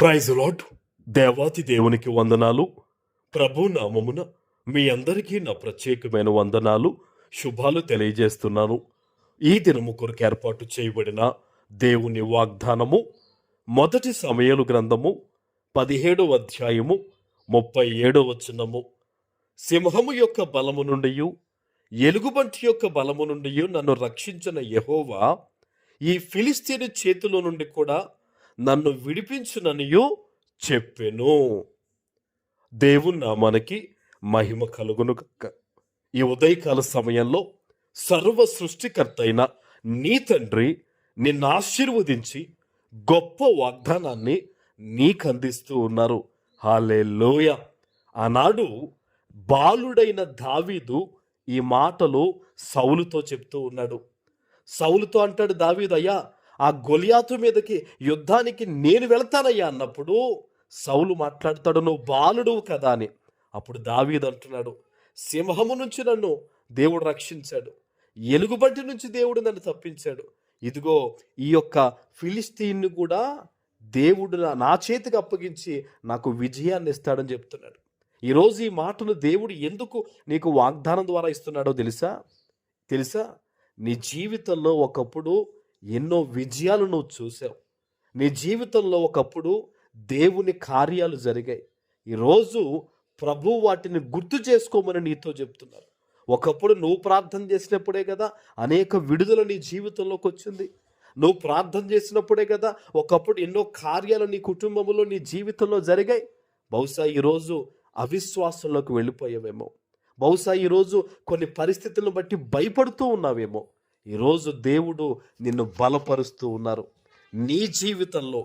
Praise lord. దేవాతి దేవునికి వందనాలు. ప్రభు నామమున మీ అందరికీ నా ప్రత్యేకమైన వందనాలు, శుభాలు తెలియజేస్తున్నాను. ఈ దినము కొరకు ఏర్పాటు చేయబడిన దేవుని వాగ్దానము మొదటి సమూయేలు గ్రంథము 17వ అధ్యాయము 37వ వచనము. సింహము యొక్క బలము నుండి, ఎలుగుబంటి యొక్క బలము నుండి నన్ను రక్షించిన యెహోవా ఈ ఫిలిష్తీయుని చేతిలో నుండి కూడా నన్ను విడిపించుననియు చెప్పెను. దేవుని నామానికి మహిమ కలుగును గాక. ఈ ఉదయకాల సమయంలో సర్వ సృష్టికర్త అయిన నీ తండ్రి నిన్ను ఆశీర్వదించి గొప్ప వాగ్దానాన్ని నీకు అందిస్తూ ఉన్నారు. హల్లెలూయా. ఆనాడు బాలుడైన దావీదు ఈ మాటలు సౌలుతో చెప్తూ ఉన్నాడు. సౌలుతో అంటాడు దావీదు, అయ్యా ఆ గొలియాతు మీదకి యుద్ధానికి నేను వెళ్తానయ్యా అన్నప్పుడు సౌలు మాట్లాడతాడు, నువ్వు బాలుడు కదా అని. అప్పుడు దావీదు అంటున్నాడు, సింహము నుంచి నన్ను దేవుడు రక్షించాడు, ఎలుగుబంటి నుంచి దేవుడు నన్ను తప్పించాడు. ఇదిగో ఈ యొక్క ఫిలిష్తీయుని కూడా దేవుడు నా చేతికి అప్పగించి నాకు విజయాన్ని ఇస్తాడని చెప్తున్నాడు. ఈరోజు ఈ మాటను దేవుడు ఎందుకు నీకు వాగ్దానం ద్వారా ఇస్తున్నాడో తెలుసా? నీ జీవితంలో ఒకప్పుడు ఎన్నో విజయాలు నువ్వు చూసావు. నీ జీవితంలో ఒకప్పుడు దేవుని కార్యాలు జరిగాయి. ఈరోజు ప్రభు వాటిని గుర్తు చేసుకోమని నీతో చెప్తున్నారు. ఒకప్పుడు నువ్వు ప్రార్థన చేసినప్పుడే కదా అనేక విడుదల నీ జీవితంలోకి వచ్చింది. నువ్వు ప్రార్థన చేసినప్పుడే కదా ఒకప్పుడు ఎన్నో కార్యాలు నీ కుటుంబంలో నీ జీవితంలో జరిగాయి. బహుశా ఈరోజు అవిశ్వాసంలోకి వెళ్ళిపోయావేమో. బహుశా ఈరోజు కొన్ని పరిస్థితులను బట్టి భయపడుతూ ఉన్నావేమో. ఈరోజు దేవుడు నిన్ను బలపరుస్తూ ఉన్నారు. నీ జీవితంలో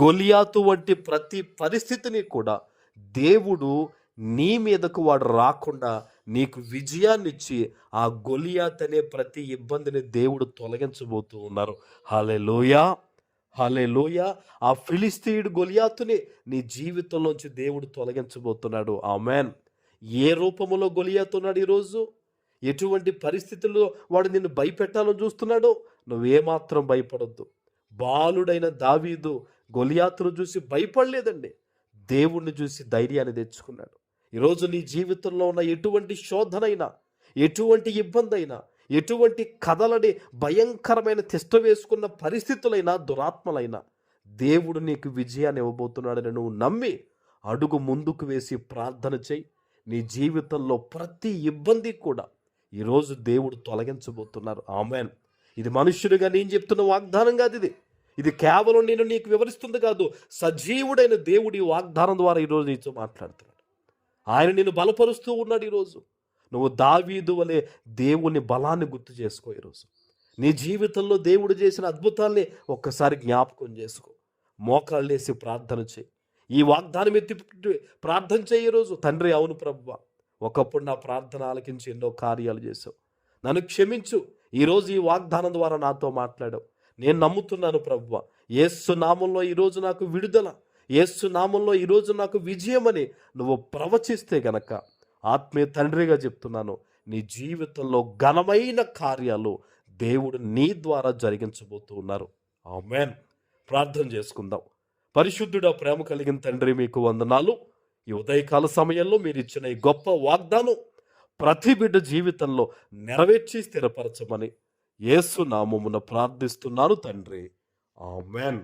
గొలియాతు వంటి ప్రతి పరిస్థితిని కూడా దేవుడు నీ మీదకు వాడు రాకుండా నీకు విజయాన్ని ఇచ్చి ఆ గొలియాత్ అనే ప్రతి ఇబ్బందిని దేవుడు తొలగించబోతూ ఉన్నారు. హల్లెలూయా, హల్లెలూయా. ఆ ఫిలిష్తీయుడు గొలియాతుని నీ జీవితంలోంచి దేవుడు తొలగించబోతున్నాడు. ఆమేన్. ఏ రూపములో గొలియాతు ఉన్నాడు ఈరోజు? ఎటువంటి పరిస్థితుల్లో వాడు నిన్ను భయపెట్టాలని చూస్తున్నాడో నువ్వేమాత్రం భయపడొద్దు. బాలుడైన దావీదు గొలియాతును చూసి భయపడలేదండి, దేవుణ్ణి చూసి ధైర్యాన్ని తెచ్చుకున్నాడు. ఈరోజు నీ జీవితంలో ఉన్న ఎటువంటి శోధనైనా, ఎటువంటి ఇబ్బంది అయినా, ఎటువంటి కథలని భయంకరమైన తిష్ట వేసుకున్న పరిస్థితులైనా, దురాత్మలైనా దేవుడు నీకు విజయాన్ని ఇవ్వబోతున్నాడని నువ్వు నమ్మి అడుగు ముందుకు వేసి ప్రార్థన చేయి. నీ జీవితంలో ప్రతి ఇబ్బంది కూడా ఈరోజు దేవుడు తొలగించబోతున్నారు. ఆమేన్. ఇది మనుష్యుడిగా నేను చెప్తున్న వాగ్దానం కాదు. ఇది కేవలం నేను నీకు వివరిస్తుంది కాదు. సజీవుడైన దేవుడు ఈ వాగ్దానం ద్వారా ఈరోజు నీతో మాట్లాడుతున్నాడు. ఆయన నిన్ను బలపరుస్తూ ఉన్నాడు. ఈరోజు నువ్వు దావీదు వలె దేవుని బలాన్ని గుర్తు చేసుకో. ఈరోజు నీ జీవితంలో దేవుడు చేసిన అద్భుతాల్ని ఒక్కసారి జ్ఞాపకం చేసుకో. మోకాళ్ళు వేసి ప్రార్థన చేయి. ఈ వాగ్దానం ఎత్తి ప్రార్థన చేయి. ఈరోజు తండ్రి, అవును ప్రభువా, ఒకప్పుడు నా ప్రార్థన ఆలకించి ఎన్నో కార్యాలు చేసావు, నన్ను క్షమించు. ఈరోజు ఈ వాగ్దానం ద్వారా నాతో మాట్లాడావు. నేను నమ్ముతున్నాను ప్రభువా, యేసు నామంలో ఈరోజు నాకు విడుదల, యేసు నామంలో ఈరోజు నాకు విజయమని నువ్వు ప్రవచిస్తే గనక ఆత్మీయ తండ్రిగా చెప్తున్నాను, నీ జీవితంలో ఘనమైన కార్యాలు దేవుడు నీ ద్వారా జరిగించబోతూ ఉన్నారు. ఆమేన్. ప్రార్థన చేసుకుందాం. పరిశుద్ధుడా, ప్రేమ కలిగిన తండ్రి, మీకు వందనాలు. ఈ ఉదయకాల సమయంలో మీరు ఇచ్చిన ఈ గొప్ప వాగ్దానం ప్రతి బిడ్డ జీవితంలో నెరవేర్చి స్థిరపరచమని యేసు నామమున ప్రార్థిస్తున్నాను తండ్రి. ఆమేన్.